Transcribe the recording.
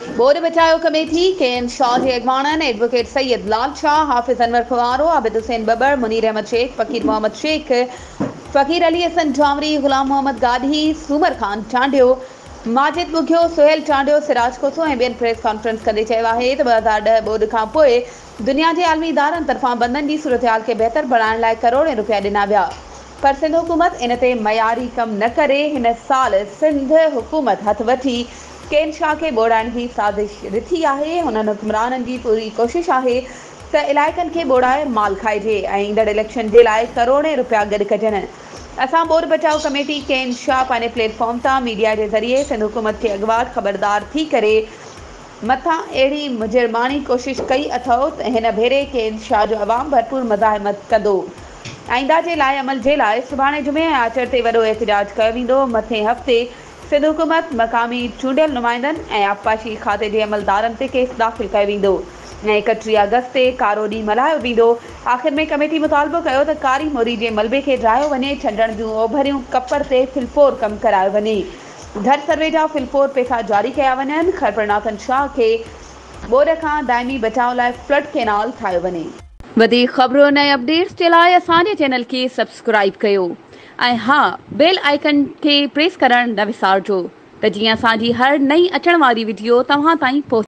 Board बचाओ committee के शाह जे अगवानन advocate Syed Lal Shah, हाफिज अनवर खुआरो, आबिद हुसैन बबर, मुनीर अहमद शेख, फकीर मोहम्मद शेख, फकीर अली हसन जामरी, गुलाम मोहम्मद गाधी, सूमर खान टांडियो, माजिद बुघियो, सुहेल टांडियो, सिराज कोसो ऐं ॿियनि प्रेस कॉन्फ्रेंस कंदे चयो आहे त 2010 बोर्ड खां पोइ दुनिया जे आलमी इदारनि तरफ़ां बंदनि जी सूरतहाल खे बहितर बणाइण लाइ करोड़ें रुपया ॾिना विया, पर सिंध हुकूमत इन ते मयारी कम न करे हिन साल सिंध हुकूमत हथ वठी केन शाह के बोड़ाइण जी साज़िश रिथी आहे। हुननि हुक्मराननि जी पूरी कोशिश आहे त इलाइक़नि खे बोड़ाए माल खाइजे ऐं ईंदड़ इलेक्शन जे लाइ करोड़ें रुपया गॾु कजनि। असां बोर्ड बचाओ कमेटी केन शाह पंहिंजे प्लेटफॉर्म तां मीडिया जे ज़रिए सिंध हुकूमत खे अॻुवाट ख़बरदार थी करे मथां अहिड़ी मुजरमानी कोशिश कई अथव त हिन भेरे केन शाह जो अवाम भरपूर मज़ाहिमत कंदो। आईंदा जे लाइ अमल जे लाइ सुभाणे जुमे ऐं आचर ते वॾो एहतजाज कयो वेंदो। मथे हफ़्ते सिंध हुकूमत मक़ामी चूंडियल नुमाइंदनि ऐं आबपाशी खाते जे अमलदारनि ते केस दाख़िल कयो वेंदो ऐं 31 अगस्त ते कारो ॾींहुं मल्हायो वेंदो। आख़िर में कमेटी मुतालबो कयो त कारी मोरी जे मलबे खे ड्रायो वञे, छंडण जूं ओभरियूं कपर ते फिलफोर कमु करायो वञे, घर सर्वे जा फिलफोर पैसा जारी कया वञनि, खरपरनाथन शाह खे बोर्ड खां दाइमी बचाव लाइ फ्लड कैनाल ठाहियो वञे। वधीक ख़बरुनि ऐं अपडेट्स जे लाइ असांजे चैनल खे सब्सक्राइब कयो ऐं हा, बेल आइकन खे प्रेस करणु न विसारिजो त जीअं असांजी हर नई अचण वारी वीडियो तव्हां ताईं पहुचे।